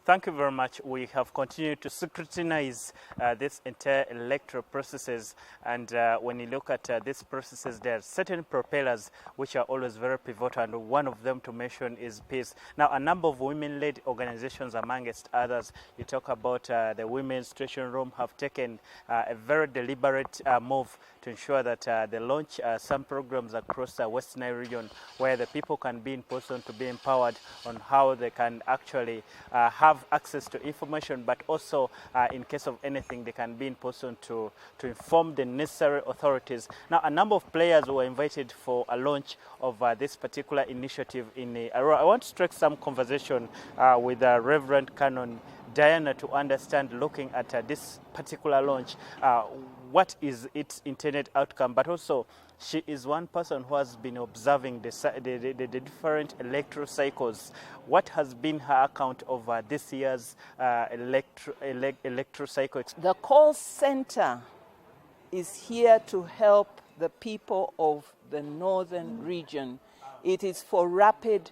Thank you very much. We have continued to scrutinize this entire electoral processes, and when you look at these processes, there are certain propellers which are always very pivotal, and one of them to mention is peace. Now, a number of women-led organizations, amongst others, you talk about the Women's Station Room, have taken a very deliberate move to ensure that they launch some programs across the West Nile region where the people can be in position to be empowered on how they can actually have access to information, but also in case of anything, they can be in position to inform the necessary authorities. Now, a number of players were invited for a launch of this particular initiative in Arua. I want to strike some conversation with Reverend Canon Diana to understand, looking at this particular launch, what is its intended outcome, but also she is one person who has been observing the different electoral cycles. What has been her account of this year's electoral cycle? The call center is here to help the people of the northern region. It is for rapid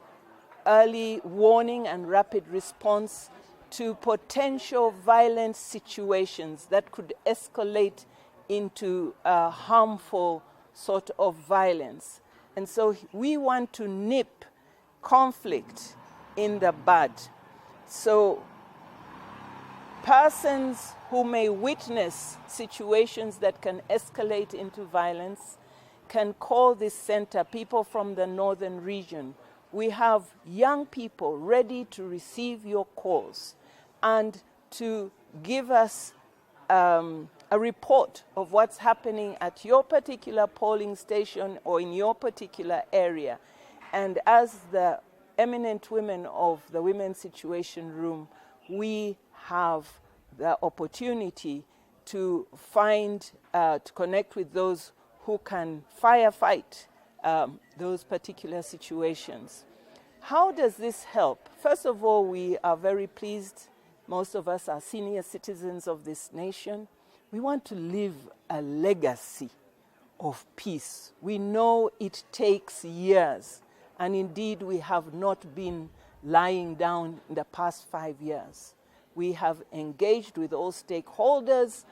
early warning and rapid response to potential violent situations that could escalate into harmful sort of violence. And so we want to nip conflict in the bud. So persons who may witness situations that can escalate into violence can call this center, people from the northern region. We have young people ready to receive your calls and to give us a report of what's happening at your particular polling station or in your particular area. And as the eminent women of the Women's Situation Room, we have the opportunity to to connect with those who can firefight those particular situations. How does this help? First of all, we are very pleased. Most of us are senior citizens of this nation. We want to leave a legacy of peace. We know it takes years, and indeed we have not been lying down in the past 5 years. We have engaged with all stakeholders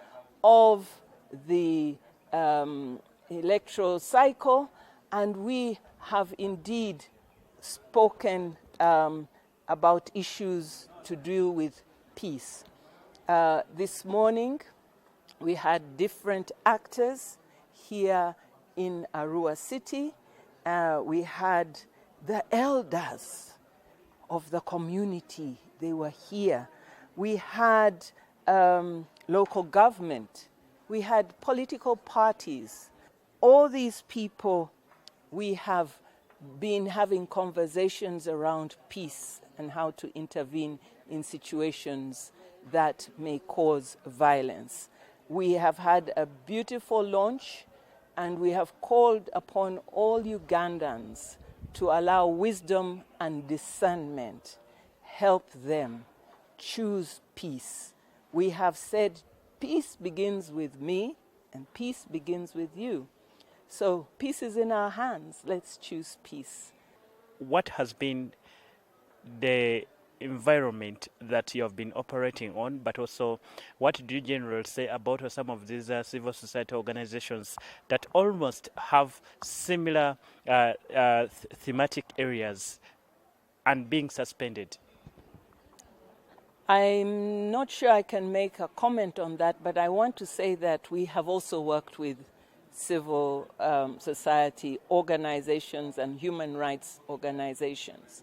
of the electoral cycle, and we have indeed spoken about issues to do with peace. This morning, we had different actors here in Arua City. We had the elders of the community. They were here. We had local government. We had political parties. All these people, we have been having conversations around peace and how to intervene in situations that may cause violence. We have had a beautiful launch, and we have called upon all Ugandans to allow wisdom and discernment. Help them choose peace. We have said peace begins with me and peace begins with you. So peace is in our hands. Let's choose peace. What has been the environment that you have been operating on, but also what do you generally say about some of these civil society organizations that almost have similar thematic areas and being suspended? I'm not sure I can make a comment on that, but I want to say that we have also worked with civil society organizations and human rights organizations.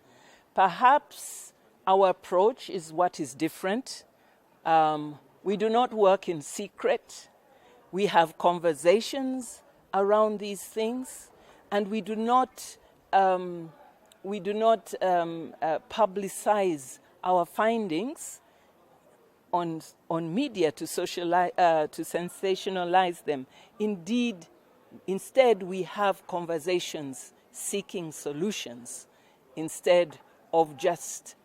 Perhaps our approach is what is different. We do not work in secret. We have conversations around these things, and we do not publicize our findings on media to sensationalize them. Instead, we have conversations seeking solutions instead of just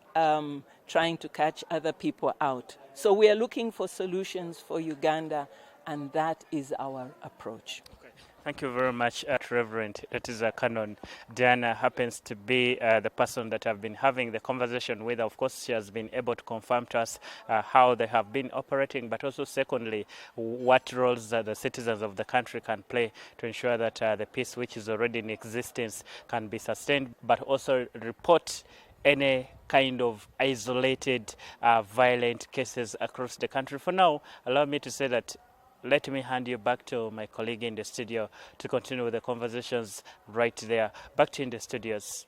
trying to catch other people out. So we are looking for solutions for Uganda, and that is our approach. Okay. Thank you very much, Reverend. That is Canon. Diana happens to be the person that I've been having the conversation with. Of course, she has been able to confirm to us how they have been operating, but also, secondly, what roles the citizens of the country can play to ensure that the peace which is already in existence can be sustained, but also report any kind of isolated violent cases across the country. For now, allow me to say that let me hand you back to my colleague in the studio to continue with the conversations right there. Back to you in the studios.